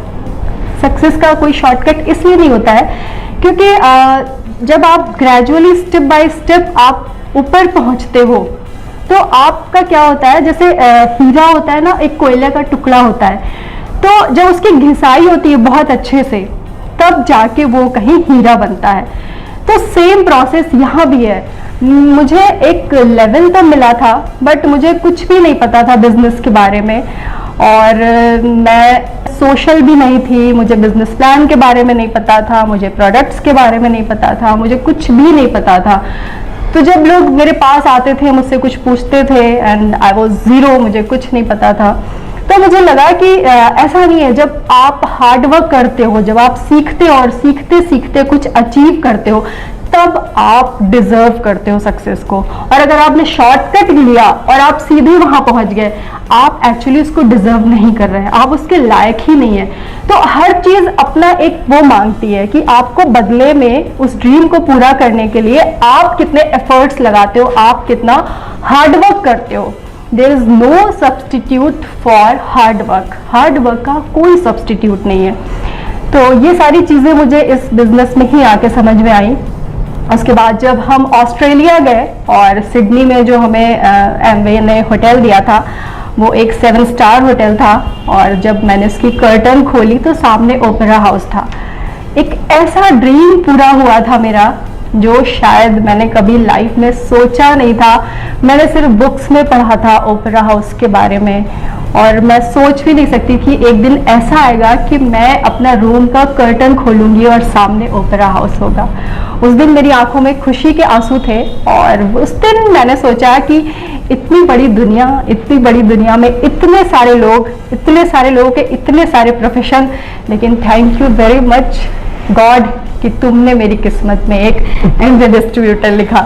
सक्सेस का कोई शॉर्टकट इसलिए नहीं होता है क्योंकि जब आप ग्रेजुअली स्टेप बाय स्टेप आप ऊपर पहुंचते हो तो आपका क्या होता है, जैसे हीरा होता है ना, एक कोयले का टुकड़ा होता है, तो जब उसकी घिसाई होती है बहुत अच्छे से तब जाके वो कहीं हीरा बनता है। तो सेम प्रोसेस यहाँ भी है। मुझे एक लेवल तो मिला था बट मुझे कुछ भी नहीं पता था बिजनेस के बारे में, और मैं सोशल भी नहीं थी, मुझे बिजनेस प्लान के बारे में नहीं पता था, मुझे प्रोडक्ट्स के बारे में नहीं पता था, मुझे कुछ भी नहीं पता था। तो जब लोग मेरे पास आते थे, मुझसे कुछ पूछते थे एंड आई वाज जीरो, मुझे कुछ नहीं पता था, तो मुझे लगा कि ऐसा नहीं है। जब आप हार्ड वर्क करते हो, जब आप सीखते हो और सीखते सीखते कुछ अचीव करते हो, तब आप डिजर्व करते हो सक्सेस को। और अगर आपने शॉर्टकट लिया और आप सीधे वहां पहुंच गए, आप एक्चुअली उसको डिजर्व नहीं कर रहे हैं, आप उसके लायक ही नहीं है। तो हर चीज अपना एक वो मांगती है कि आपको बदले में उस ड्रीम को पूरा करने के लिए आप कितने एफर्ट्स लगाते हो, आप कितना हार्ड वर्क करते हो। There is no substitute for hard work. Hard work का कोई सब्सटीट्यूट नहीं है। तो ये सारी चीजें मुझे इस बिजनेस में ही आके समझ में आई। उसके बाद जब हम ऑस्ट्रेलिया गए और सिडनी में जो हमें एमवे ने होटल दिया था वो एक 7 स्टार होटल था, और जब मैंने उसकी कर्टन खोली तो सामने ओपेरा हाउस था। एक ऐसा ड्रीम पूरा हुआ था मेरा जो शायद मैंने कभी लाइफ में सोचा नहीं था। मैंने सिर्फ बुक्स में पढ़ा था ओपेरा हाउस के बारे में, और मैं सोच भी नहीं सकती थी एक दिन ऐसा आएगा कि मैं अपना रूम का कर्टन खोलूंगी और सामने ओपेरा हाउस होगा। उस दिन मेरी आंखों में खुशी के आंसू थे, और उस दिन मैंने सोचा कि इतनी बड़ी दुनिया में इतने सारे लोग, इतने सारे लोगों के इतने सारे प्रोफेशन, लेकिन thank you very much God कि तुमने मेरी किस्मत में एक एमवे डिस्ट्रीब्यूटर लिखा।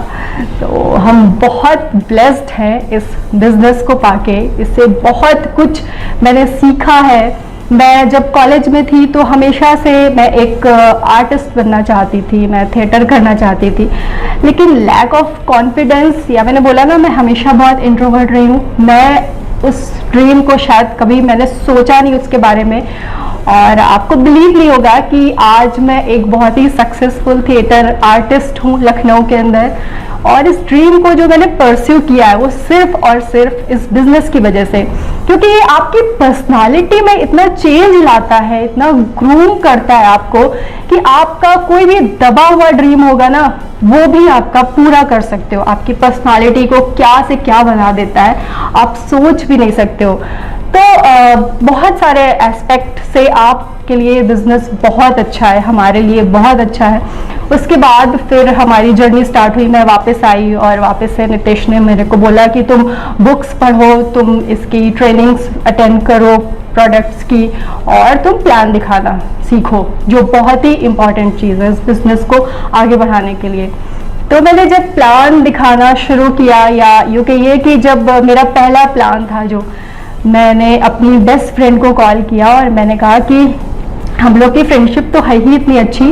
तो हम बहुत ब्लेस्ड हैं इस बिजनेस को पाके, इससे बहुत कुछ मैंने सीखा है। मैं जब कॉलेज में थी तो हमेशा से मैं एक आर्टिस्ट बनना चाहती थी, मैं थिएटर करना चाहती थी, लेकिन लैक ऑफ कॉन्फिडेंस, या मैंने बोला ना मैं हमेशा बहुत इंट्रोवर्ट रही हूँ, मैं उस ड्रीम को शायद कभी मैंने सोचा नहीं उसके बारे में। और आपको बिलीव नहीं होगा कि आज मैं एक बहुत ही सक्सेसफुल थिएटर आर्टिस्ट हूँ लखनऊ के अंदर, और इस ड्रीम को जो मैंने परस्यू किया है वो सिर्फ और सिर्फ इस बिजनेस की वजह से, क्योंकि ये आपकी पर्सनालिटी में इतना चेंज लाता है, इतना ग्रूम करता है आपको कि आपका कोई भी दबा हुआ ड्रीम होगा ना वो भी आपका पूरा कर सकते हो। आपकी पर्सनालिटी को क्या से क्या बना देता है आप सोच भी नहीं सकते हो। तो बहुत सारे एस्पेक्ट से आपके लिए बिजनेस बहुत अच्छा है, हमारे लिए बहुत अच्छा है। उसके बाद फिर हमारी जर्नी स्टार्ट हुई, मैं वापस आई और वापस से नितेश ने मेरे को बोला कि तुम बुक्स पढ़ो, तुम इसकी ट्रेनिंग्स अटेंड करो प्रोडक्ट्स की, और तुम प्लान दिखाना सीखो, जो बहुत ही इंपॉर्टेंट चीज़ है इस बिजनेस को आगे बढ़ाने के लिए। तो मैंने जब प्लान दिखाना शुरू किया, या यूँ कहिए कि जब मेरा पहला प्लान था, जो मैंने अपनी बेस्ट फ्रेंड को कॉल किया और मैंने कहा कि हम लोग की फ्रेंडशिप तो है ही इतनी अच्छी,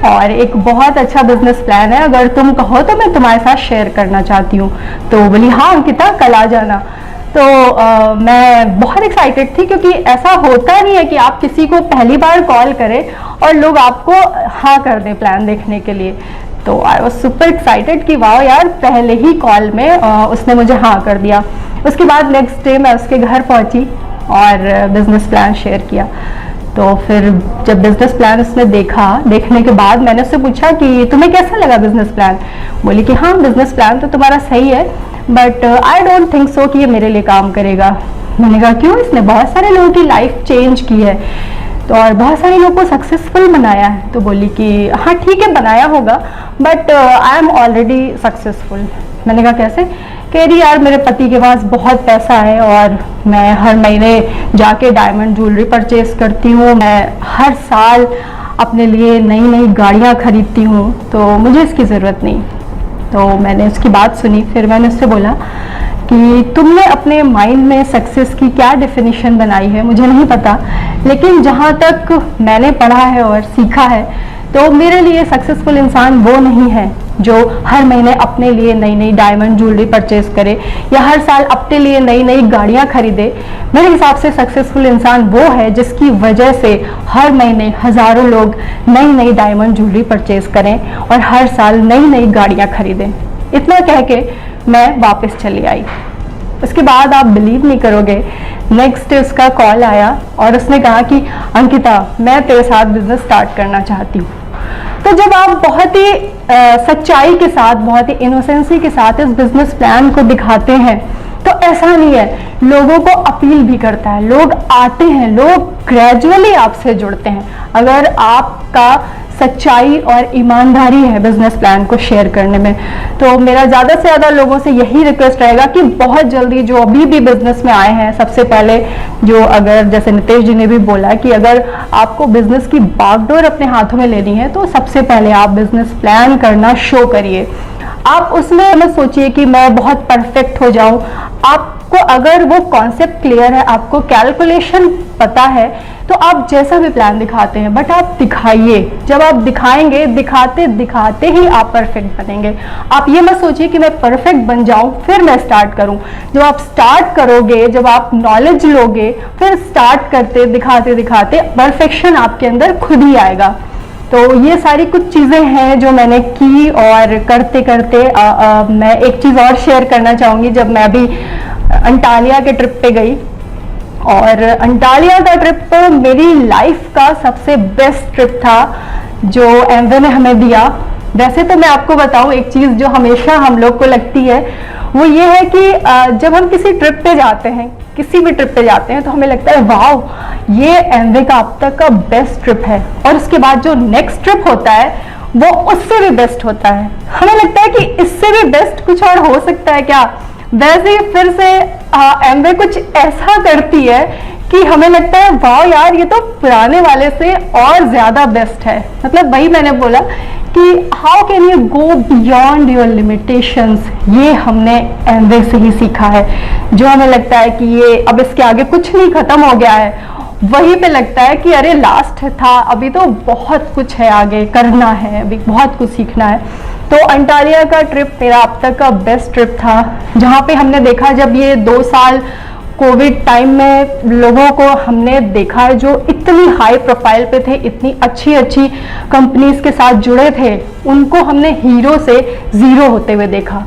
और एक बहुत अच्छा बिजनेस प्लान है, अगर तुम कहो तो मैं तुम्हारे साथ शेयर करना चाहती हूँ। तो बोली हाँ अंकिता कल आ जाना। तो मैं बहुत एक्साइटेड थी, क्योंकि ऐसा होता नहीं है कि आप किसी को पहली बार कॉल करें और लोग आपको हाँ कर दें प्लान देखने के लिए। तो आई वॉज सुपर एक्साइटेड कि वाह यार, पहले ही कॉल में उसने मुझे हाँ कर दिया। उसके बाद नेक्स्ट डे मैं उसके घर पहुंची और बिजनेस प्लान शेयर किया। तो फिर जब बिजनेस प्लान उसने देखा, देखने के बाद मैंने उससे पूछा कि तुम्हें कैसा लगा बिजनेस प्लान। बोली कि हाँ बिजनेस प्लान तो तुम्हारा सही है, but I don't think so कि ये मेरे लिए काम करेगा। मैंने कहा क्यों? इसने बहुत सारे लोगों की लाइफ चेंज की है तो, और बहुत सारे लोगों को सक्सेसफुल बनाया है। तो बोली कि हाँ ठीक है बनाया होगा, but I am already successful. मैंने कहा कैसे? कह रही यार मेरे पति के पास बहुत पैसा है और मैं हर महीने जाके डायमंड ज्वेलरी परचेज करती हूँ, मैं हर साल अपने लिए नई नई गाड़ियाँ खरीदती हूँ, तो मुझे इसकी ज़रूरत नहीं। तो मैंने उसकी बात सुनी, फिर मैंने उससे बोला कि तुमने अपने माइंड में सक्सेस की क्या डेफिनेशन बनाई है मुझे नहीं पता, लेकिन जहाँ तक मैंने पढ़ा है और सीखा है तो मेरे लिए सक्सेसफुल इंसान वो नहीं है जो हर महीने अपने लिए नई नई डायमंड ज्वेलरी परचेज करे या हर साल अपने लिए नई नई गाड़ियाँ खरीदे। मेरे हिसाब से सक्सेसफुल इंसान वो है जिसकी वजह से हर महीने हज़ारों लोग नई नई डायमंड ज्वेलरी परचेज करें और हर साल नई नई गाड़ियाँ खरीदें। इतना कह के मैं वापस चली आई। उसके बाद आप बिलीव नहीं करोगे, नेक्स्ट डे उसका कॉल आया और उसने कहा कि अंकिता मैं तेरे साथ बिजनेस स्टार्ट करना चाहती हूँ। तो जब आप बहुत ही सच्चाई के साथ, बहुत ही इनोसेंसी के साथ इस बिजनेस प्लान को दिखाते हैं तो ऐसा नहीं है, लोगों को अपील भी करता है, लोग आते हैं, लोग ग्रेजुअली आपसे जुड़ते हैं अगर आपका सच्चाई और ईमानदारी है बिजनेस प्लान को शेयर करने में। तो मेरा ज़्यादा से ज़्यादा लोगों से यही रिक्वेस्ट रहेगा कि बहुत जल्दी जो अभी भी बिजनेस में आए हैं, सबसे पहले जो अगर जैसे नितेश जी ने भी बोला कि अगर आपको बिजनेस की बागडोर अपने हाथों में लेनी है तो सबसे पहले आप बिजनेस प्लान करना शो करिए। आप उसमें मत सोचिए कि मैं बहुत परफेक्ट हो जाऊं। आपको अगर वो कॉन्सेप्ट क्लियर है, आपको कैलकुलेशन पता है तो आप जैसा भी प्लान दिखाते हैं बट आप दिखाइए। जब आप दिखाएंगे, दिखाते दिखाते ही आप परफेक्ट बनेंगे। आप ये मत सोचिए कि मैं परफेक्ट बन जाऊं फिर मैं स्टार्ट करूं। जब आप स्टार्ट करोगे, जब आप नॉलेज लोगे, फिर स्टार्ट करते दिखाते दिखाते परफेक्शन आपके अंदर खुद ही आएगा। तो ये सारी कुछ चीज़ें हैं जो मैंने की और करते करते मैं एक चीज़ और शेयर करना चाहूँगी। जब मैं अभी अंटालिया के ट्रिप पे गई, और अंटालिया का ट्रिप तो मेरी लाइफ का सबसे बेस्ट ट्रिप था जो एमवे ने हमें दिया। वैसे तो मैं आपको बताऊं, एक चीज जो हमेशा हम लोग को लगती है वो ये है कि जब हम किसी ट्रिप पे जाते हैं, किसी भी ट्रिप पे जाते हैं, तो हमें लगता है वाह ये एमवे का अब तक का बेस्ट ट्रिप है, और उसके बाद जो नेक्स्ट ट्रिप होता है वो उससे भी बेस्ट होता है। हमें लगता है कि इससे भी बेस्ट कुछ और हो सकता है क्या। वैसे ही फिर से एमवे कुछ ऐसा करती है कि हमें लगता है वाह यार ये तो पुराने वाले से और ज्यादा बेस्ट है। मतलब वही मैंने बोला कि how can you go beyond your limitations, ये हमने एमवे से ही सीखा है। जो हमें लगता है कि ये अब इसके आगे कुछ नहीं, खत्म हो गया है, वहीं पे लगता है कि अरे लास्ट था, अभी तो बहुत कुछ है आगे करना है, अभी बहुत कुछ सीखना है। तो अंटालिया का ट्रिप मेरा अब तक का बेस्ट ट्रिप था, जहाँ पे हमने देखा जब ये 2 साल कोविड टाइम में लोगों को हमने देखा है जो इतनी हाई प्रोफाइल पे थे, इतनी अच्छी अच्छी कंपनीज के साथ जुड़े थे, उनको हमने हीरो से जीरो होते हुए देखा।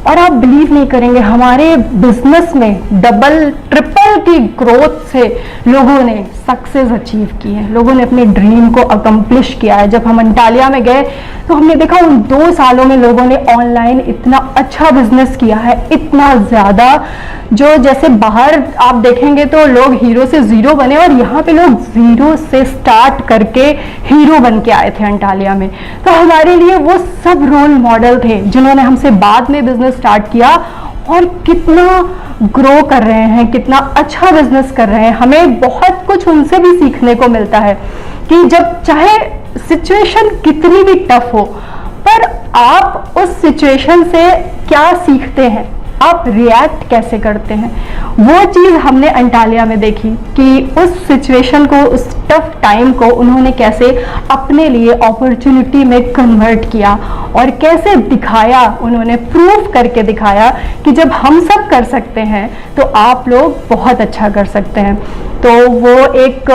और आप बिलीव नहीं करेंगे, हमारे बिजनेस में डबल ट्रिपल की ग्रोथ से लोगों ने सक्सेस अचीव की है, लोगों ने अपने ड्रीम को अकम्प्लिश किया है। जब हम अंटालिया में गए तो हमने देखा उन 2 सालों में लोगों ने ऑनलाइन इतना अच्छा बिजनेस किया है, इतना ज़्यादा, जो जैसे बाहर आप देखेंगे तो लोग हीरो से जीरो बने, और यहाँ पे लोग जीरो से स्टार्ट करके हीरो बन के आए थे अंटालिया में। तो हमारे लिए वो सब रोल मॉडल थे जिन्होंने हमसे बाद में बिजनेस स्टार्ट किया और कितना ग्रो कर रहे हैं, कितना अच्छा बिजनेस कर रहे हैं। हमें बहुत कुछ उनसे भी सीखने को मिलता है कि जब चाहे सिचुएशन कितनी भी टफ हो, पर आप उस सिचुएशन से क्या सीखते हैं, आप रिएक्ट कैसे करते हैं, वो चीज़ हमने अंटालिया में देखी कि उस सिचुएशन को, उस टफ टाइम को उन्होंने कैसे अपने लिए अपॉर्चुनिटी में कन्वर्ट किया और कैसे दिखाया, उन्होंने प्रूव करके दिखाया कि जब हम सब कर सकते हैं तो आप लोग बहुत अच्छा कर सकते हैं। तो वो एक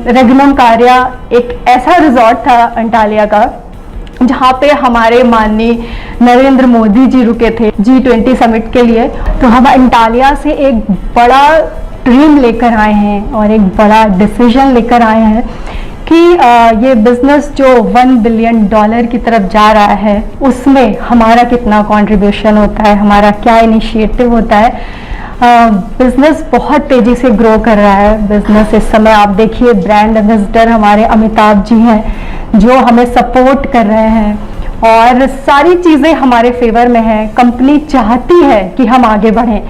रेगनम कार्या एक ऐसा रिजॉर्ट था अंटालिया का जहाँ पे हमारे माननीय नरेंद्र मोदी जी रुके थे G20 समिट के लिए। तो हम अंटालिया से एक बड़ा ड्रीम लेकर आए हैं और एक बड़ा डिसीजन लेकर आए हैं कि ये बिजनेस जो $1 बिलियन की तरफ जा रहा है, उसमें हमारा कितना कंट्रीब्यूशन होता है, हमारा क्या इनिशिएटिव होता है। बिजनेस बहुत तेजी से ग्रो कर रहा है। बिजनेस इस समय आप देखिए, ब्रांड एम्बेसडर हमारे अमिताभ जी हैं जो हमें सपोर्ट कर रहे हैं और सारी चीज़ें हमारे फेवर में हैं। कंपनी चाहती है कि हम आगे बढ़ें।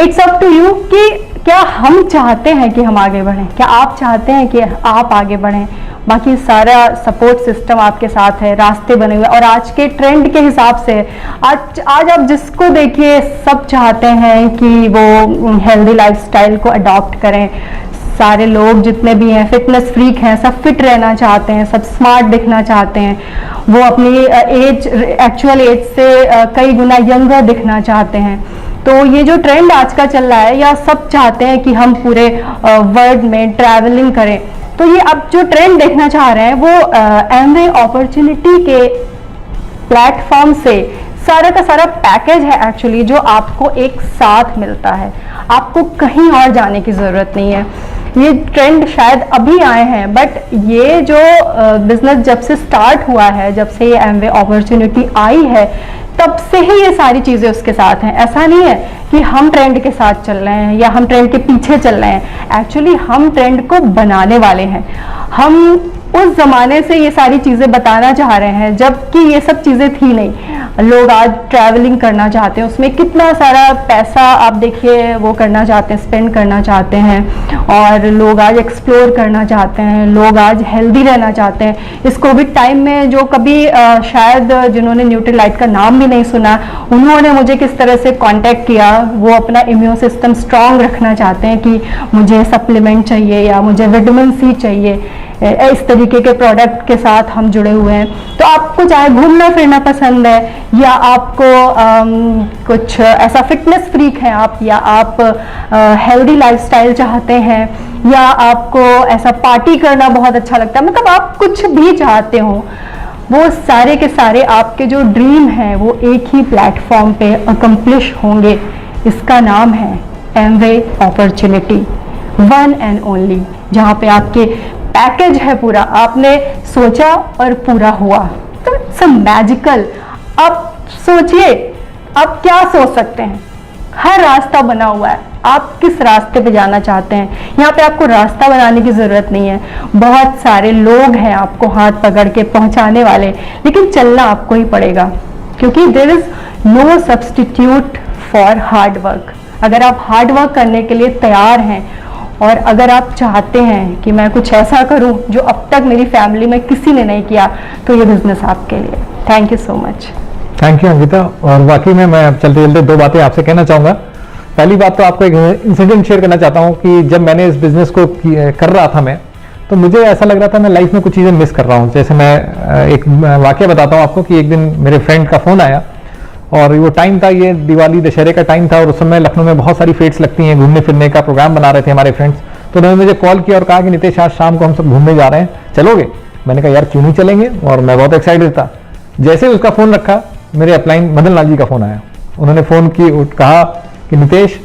इट्स अप टू यू कि क्या हम चाहते हैं कि हम आगे बढ़ें, क्या आप चाहते हैं कि आप आगे बढ़ें। बाकी सारा सपोर्ट सिस्टम आपके साथ है, रास्ते बने हुए। और आज के ट्रेंड के हिसाब से आज आप जिसको देखिए सब चाहते हैं कि वो हेल्दी लाइफस्टाइल को अडॉप्ट करें। सारे लोग जितने भी हैं फिटनेस फ्रीक हैं, सब फिट रहना चाहते हैं, सब स्मार्ट दिखना चाहते हैं, वो अपनी एज एक्चुअल एज से कई गुना यंगर दिखना चाहते हैं। तो ये जो ट्रेंड आज का चल रहा है, या सब चाहते हैं कि हम पूरे वर्ल्ड में ट्रैवलिंग करें। तो ये अब जो ट्रेंड देखना चाह रहे हैं वो एमवे अपॉर्चुनिटी के प्लेटफॉर्म से सारा का सारा पैकेज है एक्चुअली, जो आपको एक साथ मिलता है, आपको कहीं और जाने की ज़रूरत नहीं है। ये ट्रेंड शायद अभी आए हैं, बट ये जो बिजनेस जब से स्टार्ट हुआ है, जब से ये एमवे अपॉर्चुनिटी आई है, तब से ही ये सारी चीज़ें उसके साथ हैं। ऐसा नहीं है कि हम ट्रेंड के साथ चल रहे हैं या हम ट्रेंड के पीछे चल रहे हैं। एक्चुअली हम ट्रेंड को बनाने वाले हैं। हम उस ज़माने से ये सारी चीज़ें बताना चाह रहे हैं जबकि ये सब चीज़ें थी नहीं। लोग आज ट्रैवलिंग करना चाहते हैं, उसमें कितना सारा पैसा आप देखिए वो करना चाहते हैं, स्पेंड करना चाहते हैं, और लोग आज एक्सप्लोर करना चाहते हैं, लोग आज हेल्दी रहना चाहते हैं। इस कोविड टाइम में जो कभी शायद जिन्होंने न्यूट्रीलाइट का नाम भी नहीं सुना, उन्होंने मुझे किस तरह से कांटेक्ट किया। वो अपना इम्यून सिस्टम स्ट्रांग रखना चाहते हैं कि मुझे सप्लीमेंट चाहिए या मुझे विटामिन सी चाहिए, इस तरीके के प्रोडक्ट के साथ हम जुड़े हुए हैं। तो आपको चाहे घूमना फिरना पसंद है, या आपको कुछ ऐसा फिटनेस फ्रीक है आप, या आप हेल्दी लाइफस्टाइल चाहते हैं, या आपको ऐसा पार्टी करना बहुत अच्छा लगता है, मतलब आप कुछ भी चाहते हो, वो सारे के सारे आपके जो ड्रीम हैं वो एक ही प्लेटफॉर्म पे अकम्प्लिश होंगे। इसका नाम है Amway opportunity, one and only, जहाँ पे आपके पैकेज है पूरा, आपने सोचा और पूरा हुआ। तो इट्स अ मैजिकल। अब सोचिए, आप क्या सोच सकते हैं, हर रास्ता बना हुआ है, आप किस रास्ते पे जाना चाहते हैं। यहाँ पे आपको रास्ता बनाने की जरूरत नहीं है, बहुत सारे लोग हैं आपको हाथ पकड़ के पहुंचाने वाले, लेकिन चलना आपको ही पड़ेगा, क्योंकि there is no substitute for hard work. अगर आप हार्ड वर्क करने के लिए तैयार हैं और अगर आप चाहते हैं कि मैं कुछ ऐसा करूं जो अब तक मेरी फैमिली में किसी ने नहीं किया, तो ये बिजनेस आपके लिए। Thank you so much. Thank you Ankita. और वाकई में मैं चलते चलते दो बातें आपसे कहना चाहूँगा। पहली बात तो आपको एक इंसिडेंट शेयर करना चाहता हूँ कि जब मैंने इस बिज़नेस को कर रहा था मैं, तो मुझे ऐसा लग रहा था मैं लाइफ में कुछ चीज़ें मिस कर रहा हूँ। जैसे मैं एक वाकया बताता हूँ आपको कि एक दिन मेरे फ्रेंड का फ़ोन आया और वो टाइम था, ये दिवाली दशहरे का टाइम था और उस समय लखनऊ में बहुत सारी फेट्स लगती हैं, घूमने फिरने का प्रोग्राम बना रहे थे हमारे फ्रेंड्स। तो उन्होंने मुझे कॉल किया और कहा कि नितेश आज शाम को हम सब घूमने जा रहे हैं, चलोगे? मैंने कहा यार क्यों नहीं चलेंगे, और मैं बहुत एक्साइटेड था। जैसे ही उसका फ़ोन रखा, मेरे अपलाइन मदन लाल जी का फ़ोन आया। उन्होंने फ़ोन की, कहा कि नितेश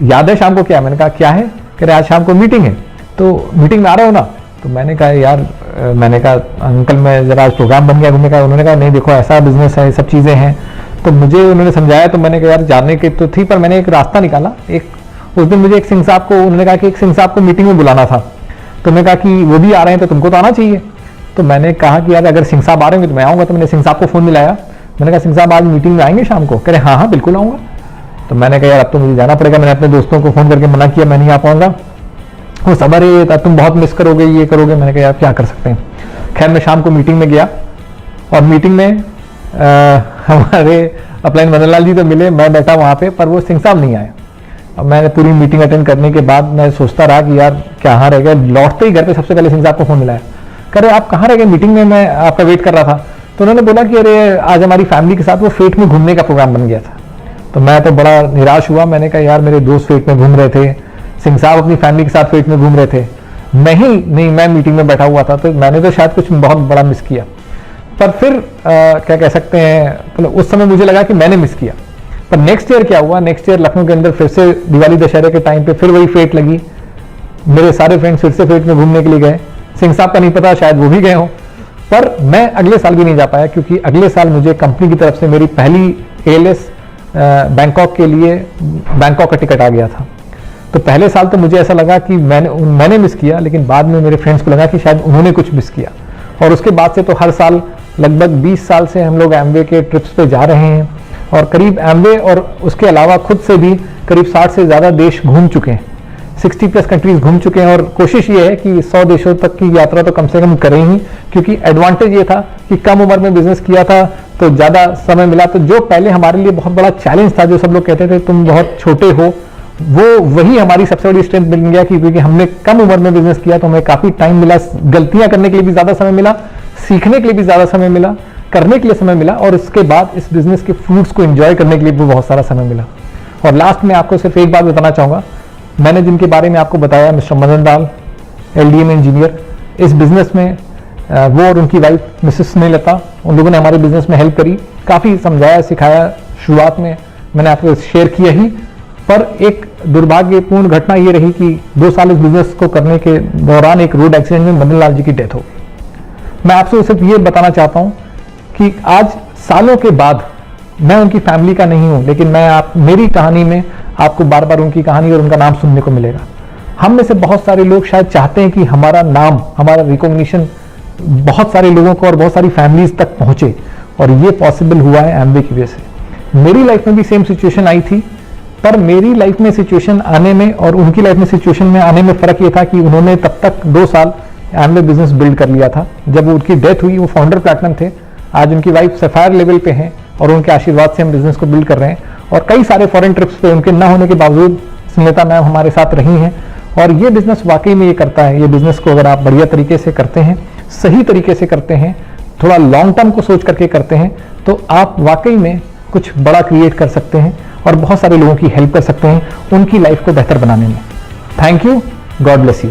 याद है शाम को क्या? मैंने कहा क्या है? कह रहे आज शाम को मीटिंग है, तो मीटिंग में आ रहे हो ना? तो मैंने कहा यार, मैंने कहा अंकल मैं जरा आज प्रोग्राम बन गया घूमने का। उन्होंने कहा नहीं देखो ऐसा बिजनेस है, सब चीज़ें हैं। तो मुझे उन्होंने समझाया, तो मैंने कहा यार जाने के तो थी, पर मैंने एक रास्ता निकाला। उस दिन मुझे एक सिंह साहब को, उन्होंने कहा कि एक सिंह साहब को मीटिंग में बुलाना था। तो मैं कहा कि वो भी आ रहे हैं तो तुमको तो आना चाहिए। तो मैंने कहा कि यार अगर सिंह साहब आ रहे होंगे तो मैं आऊँगा। तो मैंने सिंह साहब को फ़ोन मिलाया, मैंने कहा सिंह साहब आज मीटिंग में आएंगे शाम को? कह रहे हाँ हाँ बिल्कुल आऊँगा। तो मैंने कहा यार अब तो मुझे जाना पड़ेगा। मैंने अपने दोस्तों को फ़ोन करके मना किया, मैं नहीं आ पाऊँगा। वो सब अरे तुम बहुत मिस करोगे, ये करोगे। मैंने कहा यार क्या कर सकते हैं। खैर मैं शाम को मीटिंग में गया और मीटिंग में हमारे अपलाइन मदन लाल जी तो मिले, मैं बैठा वहाँ पे, पर वो सिंह साहब नहीं आए। अब मैंने पूरी मीटिंग अटेंड करने के बाद मैं सोचता रहा कि यार कहाँ रह गए। लौटते ही घर पे सबसे पहले सिंह साहब को फ़ोन मिलाया, कह रहे आप कहाँ रह गए? मीटिंग में मैं आपका वेट कर रहा था। तो उन्होंने बोला कि अरे आज हमारी फैमिली के साथ वो फेट में घूमने का प्रोग्राम बन गया था। तो मैं तो बड़ा निराश हुआ। मैंने कहा यार मेरे दोस्त फेट में घूम रहे थे, सिंह साहब अपनी फैमिली के साथ फेट में घूम रहे थे, नहीं मैं मीटिंग में बैठा हुआ था। तो मैंने तो शायद कुछ बहुत बड़ा मिस किया। पर फिर क्या कह सकते हैं, मतलब उस समय मुझे लगा कि मैंने मिस किया। पर नेक्स्ट ईयर क्या हुआ, नेक्स्ट ईयर लखनऊ के अंदर फिर से दिवाली दशहरे के टाइम पे फिर वही फेट लगी। मेरे सारे फ्रेंड्स फिर से फेट में घूमने के लिए गए। सिंह साहब का नहीं पता, शायद वो भी गए हों। पर मैं अगले साल भी नहीं जा पाया, क्योंकि अगले साल मुझे कंपनी की तरफ से मेरी पहली ALS बैंकॉक के लिए बैंकॉक का टिकट आ गया था। तो पहले साल तो मुझे ऐसा लगा कि मैंने मिस किया, लेकिन बाद में मेरे फ्रेंड्स को लगा कि शायद उन्होंने कुछ मिस किया। और उसके बाद से तो हर साल लगभग 20 साल से हम लोग एमवे के ट्रिप्स पे जा रहे हैं और करीब एमवे और उसके अलावा खुद से भी करीब 60 से ज़्यादा देश घूम चुके हैं, 60+ कंट्रीज घूम चुके हैं। और कोशिश ये है कि 100 देशों तक की यात्रा तो कम से कम करें ही, क्योंकि एडवांटेज ये था कि कम उम्र में बिजनेस किया था तो ज़्यादा समय मिला। तो जो पहले हमारे लिए बहुत बड़ा चैलेंज था, जो सब लोग कहते थे तुम बहुत छोटे हो, वही हमारी सबसे बड़ी स्ट्रेंथ बन गया कि क्योंकि हमने कम उम्र में बिजनेस किया तो हमें काफ़ी टाइम मिला, गलतियां करने के लिए भी ज़्यादा समय मिला, सीखने के लिए भी ज़्यादा समय मिला, करने के लिए समय मिला, और इसके बाद इस बिजनेस के फ्रूट्स को एंजॉय करने के लिए भी बहुत सारा समय मिला। और लास्ट में आपको सिर्फ एक बात बताना चाहूँगा, मैंने जिनके बारे में आपको बताया, mister Madan Lal LDM engineer, इस बिजनेस में वो और उनकी वाइफ मिसेस स्नेहलता, उन लोगों ने हमारे बिजनेस में हेल्प करी, काफ़ी समझाया सिखाया। शुरुआत में मैंने आपको शेयर किया ही, पर एक दुर्भाग्यपूर्ण घटना ये रही कि 2 साल इस बिजनेस को करने के दौरान एक रोड एक्सीडेंट में मदन लाल जी की डेथ हो गई। मैं आपसे सिर्फ ये बताना चाहता हूँ कि आज सालों के बाद मैं उनकी फैमिली का नहीं हूँ, लेकिन मेरी कहानी में आपको बार बार उनकी कहानी और उनका नाम सुनने को मिलेगा। हम में से बहुत सारे लोग शायद चाहते हैं कि हमारा नाम, हमारा रिकॉग्निशन बहुत सारे लोगों को और बहुत सारी फैमिलीज तक पहुंचे, और ये पॉसिबल हुआ है एमवे की वजह से। मेरी लाइफ में भी सेम सिचुएशन आई थी, पर मेरी लाइफ में सिचुएशन आने में और उनकी लाइफ में सिचुएशन में आने में फ़र्क ये था कि उन्होंने तब तक 2 साल एमवे बिजनेस बिल्ड कर लिया था। जब उनकी डेथ हुई वो फाउंडर प्लैटिनम थे, आज उनकी वाइफ सफायर लेवल पे हैं और उनके आशीर्वाद से हम बिजनेस को बिल्ड कर रहे हैं। और कई सारे फॉरेन ट्रिप्स पे उनके ना होने के बावजूद स्नेहलता मैम हमारे साथ रही हैं। और ये बिजनेस वाकई में ये करता है, ये बिजनेस को अगर आप बढ़िया तरीके से करते हैं, सही तरीके से करते हैं, थोड़ा लॉन्ग टर्म को सोच करके करते हैं, तो आप वाकई में कुछ बड़ा क्रिएट कर सकते हैं और बहुत सारे लोगों की हेल्प कर सकते हैं उनकी लाइफ को बेहतर बनाने में। Thank you, God bless you.